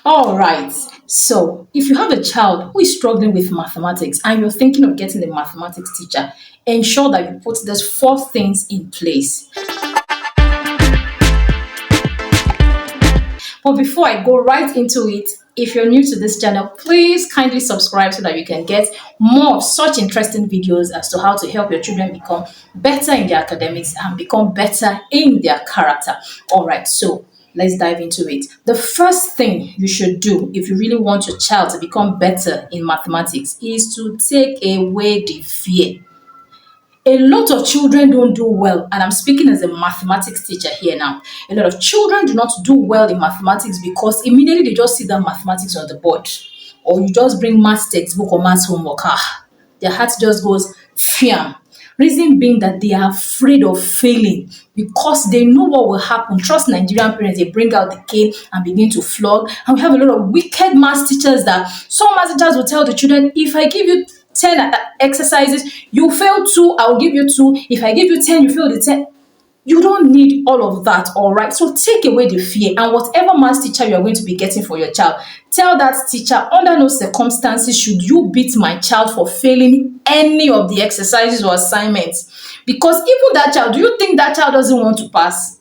All right. So, if you have a child who is struggling with mathematics and you're thinking of getting a mathematics teacher, ensure that you put these four things in place. But before I go right into it, if you're new to this channel, please kindly subscribe so that you can get more of such interesting videos as to how to help your children become better in their academics and become better in their character. All right, so let's dive into it. The first thing you should do if you really want your child to become better in mathematics is to take away the fear. A lot of children don't do well, and I'm speaking as a mathematics teacher here now. A lot of children do not do well in mathematics because immediately they just see that mathematics on the board, or you just bring math textbook or math homework. Their heart just goes fiam. Reason being that they are afraid of failing because they know what will happen. Trust Nigerian parents, they bring out the cane and begin to flog. And we have a lot of wicked math teachers that some math teachers will tell the children, if I give you 10 exercises, you fail two, I'll give you two. If I give you 10, you fail the 10. You don't need all of that, all right? So take away the fear, and whatever math teacher you are going to be getting for your child, tell that teacher, under no circumstances should you beat my child for failing any of the exercises or assignments. Because even that child, do you think that child doesn't want to pass?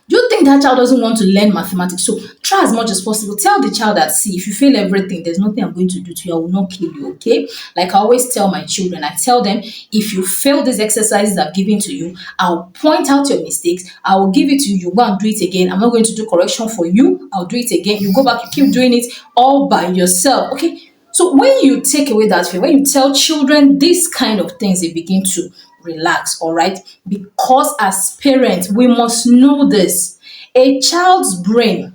Do you think that child doesn't want to learn mathematics? So try as much as possible. Tell the child that, see, if you fail everything, there's nothing I'm going to do to you. I will not kill you, okay? Like I always tell my children, I tell them, if you fail these exercises I've given to you, I'll point out your mistakes. I will give it to you. You go and do it again. I'm not going to do correction for you. I'll do it again. You go back, you keep doing it all by yourself, okay? So when you take away that fear, when you tell children these kind of things, they begin to relax, all right? Because as parents, we must know this. A child's brain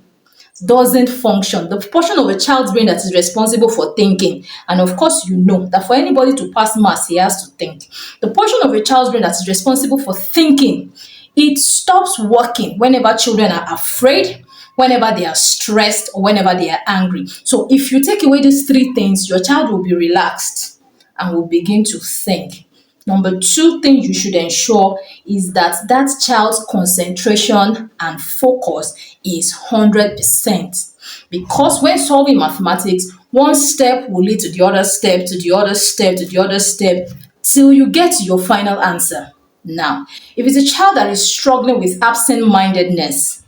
doesn't function. The portion of a child's brain that is responsible for thinking, and of course, you know that for anybody to pass maths, he has to think. The portion of a child's brain that is responsible for thinking, it stops working whenever children are afraid, whenever they are stressed, or whenever they are angry. So if you take away these three things, your child will be relaxed and will begin to think. Number two thing you should ensure is that that child's concentration and focus is 100%. Because when solving mathematics, one step will lead to the other step, to the other step, to the other step, till you get to your final answer. Now, if it's a child that is struggling with absent-mindedness,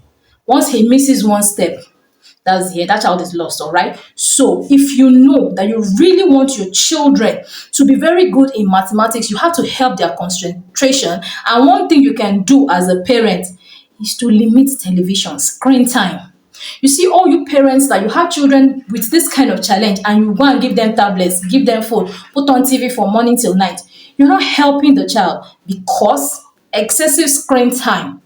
once he misses one step, that's the end. That child is lost, all right? So if you know that you really want your children to be very good in mathematics, you have to help their concentration. And one thing you can do as a parent is to limit television screen time. You see, all you parents that you have children with this kind of challenge and you go and give them tablets, give them phone, put on TV from morning till night, you're not helping the child because excessive screen time,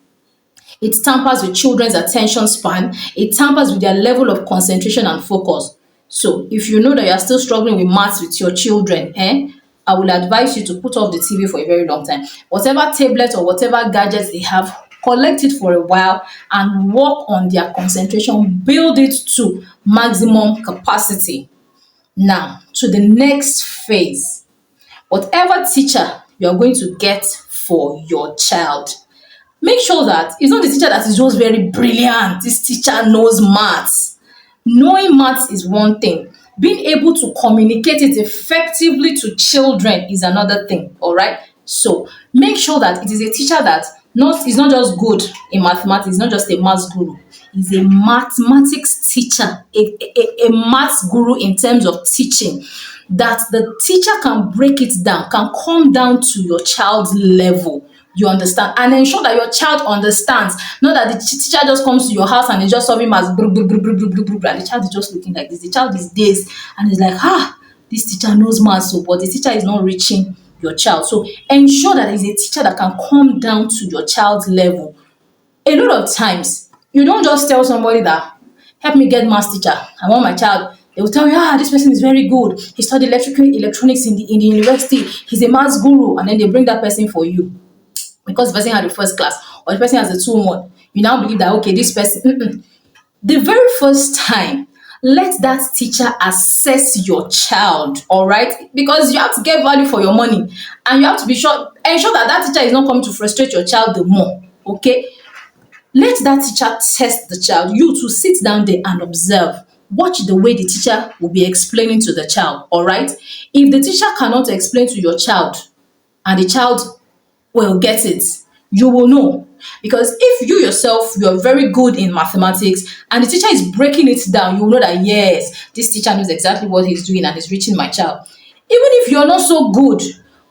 it tampers with children's attention span. It tampers with their level of concentration and focus. So if you know that you are still struggling with maths with your children, I will advise you to put off the TV for a very long time. Whatever tablet or whatever gadgets they have, collect it for a while and work on their concentration. Build it to maximum capacity. Now, to the next phase. Whatever teacher you are going to get for your child, make sure that it's not the teacher that is just very brilliant. This teacher knows maths. Knowing maths is one thing. Being able to communicate it effectively to children is another thing, all right? So make sure that it is a teacher that is not just good in mathematics, not just a maths guru. Is a mathematics teacher, a maths guru in terms of teaching, that the teacher can break it down, can come down to your child's level. You understand? And ensure that your child understands. Not that the teacher just comes to your house and is just solving maths, and the child is just looking like this. The child is dazed and is like, this teacher knows maths, so but the teacher is not reaching your child. So ensure that it's a teacher that can come down to your child's level. A lot of times, you don't just tell somebody that, help me get maths teacher, I want my child. They will tell you, this person is very good. He studied electronics in the university. He's a maths guru. And then they bring that person for you. Because the person had the first class or the person has a 2-1, you now believe that, okay, this person, the very first time, let that teacher assess your child, all right? Because you have to get value for your money and you have to ensure that that teacher is not coming to frustrate your child the more, okay? Let that teacher test the child. You to sit down there and observe. Watch the way the teacher will be explaining to the child. All right. If the teacher cannot explain to your child and the child will get it, you will know. Because if you yourself, you're very good in mathematics and the teacher is breaking it down, you will know that yes, this teacher knows exactly what he's doing and is reaching my child. Even if you're not so good,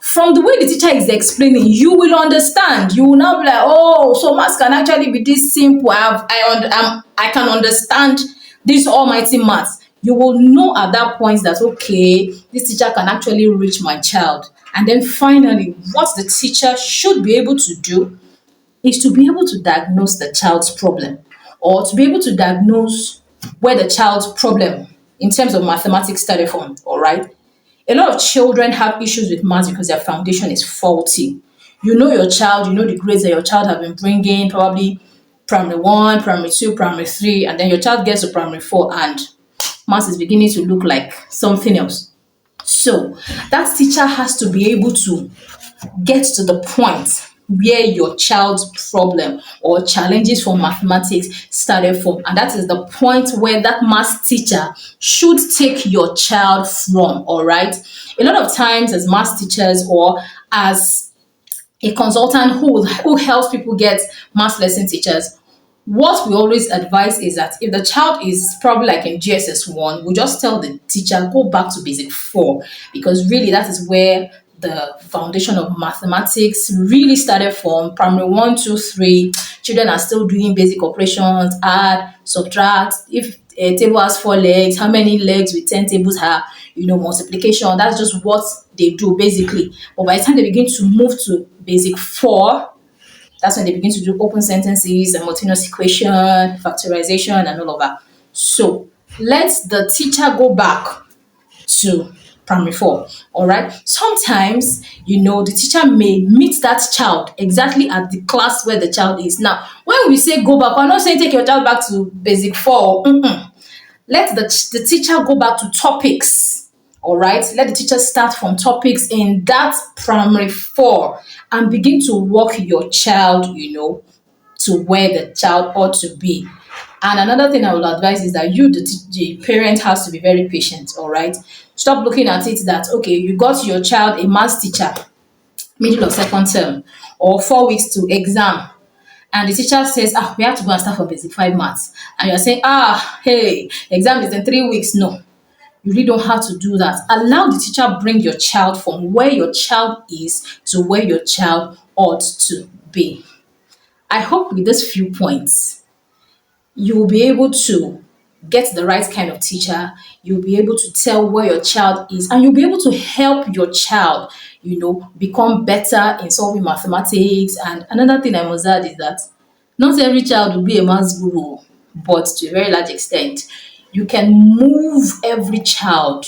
from the way the teacher is explaining, you will understand. You will now be like, oh, so maths can actually be this simple. I can understand this almighty maths. You will know at that point that, okay, this teacher can actually reach my child. And then finally, what the teacher should be able to do is to be able to diagnose the child's problem, or to be able to diagnose where the child's problem in terms of mathematics started from. All right. A lot of children have issues with maths because their foundation is faulty. You know your child, you know the grades that your child have been bringing, probably primary one, primary two, primary three, and then your child gets to primary four and maths is beginning to look like something else. So that teacher has to be able to get to the point where your child's problem or challenges for mathematics started from. And that is the point where that math teacher should take your child from. All right. A lot of times, as math teachers or as a consultant who helps people get math lesson teachers, what we always advise is that if the child is probably like in GSS 1, we just tell the teacher, go back to basic 4, because really that is where the foundation of mathematics really started from. Primary 1, 2, 3, children are still doing basic operations, add, subtract. If a table has 4 legs, how many legs with 10 tables have, multiplication. That's just what they do basically. But by the time they begin to move to basic 4, that's when they begin to do open sentences, simultaneous equation, factorization, and all of that. So let the teacher go back to primary 4. All right. Sometimes, the teacher may meet that child exactly at the class where the child is. Now, when we say go back, we're not saying take your child back to basic 4. Let the teacher go back to topics. All right. Let the teacher start from topics in that primary 4 and begin to walk your child, to where the child ought to be. And another thing I would advise is that the parent, has to be very patient. All right. Stop looking at it that, okay, you got your child a maths teacher, middle of second term, or 4 weeks to exam. And the teacher says, we have to go and start from basic 5 maths. And you're saying, hey, exam is in 3 weeks. No, you really don't have to do that. Allow the teacher bring your child from where your child is to where your child ought to be. I hope with these few points, you will be able to get the right kind of teacher. You'll be able to tell where your child is, and you'll be able to help your child, become better in solving mathematics. And another thing I must add is that not every child will be a maths guru, but to a very large extent, you can move every child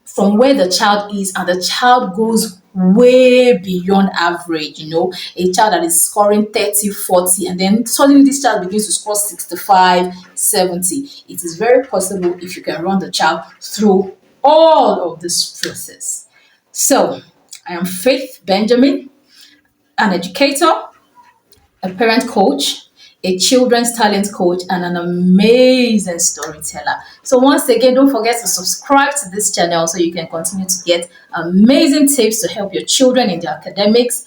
from where the child is, and the child goes way beyond average. A child that is scoring 30, 40, and then suddenly this child begins to score 65, 70. It is very possible if you can run the child through all of this process. So I am Faith Benjamin, an educator, a parent coach, a children's talent coach, and an amazing storyteller. So once again, don't forget to subscribe to this channel so you can continue to get amazing tips to help your children in their academics,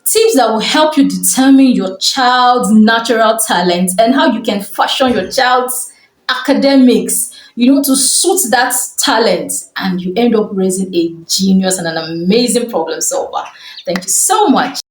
tips that will help you determine your child's natural talent and how you can fashion your child's academics, to suit that talent, and you end up raising a genius and an amazing problem solver. Thank you so much.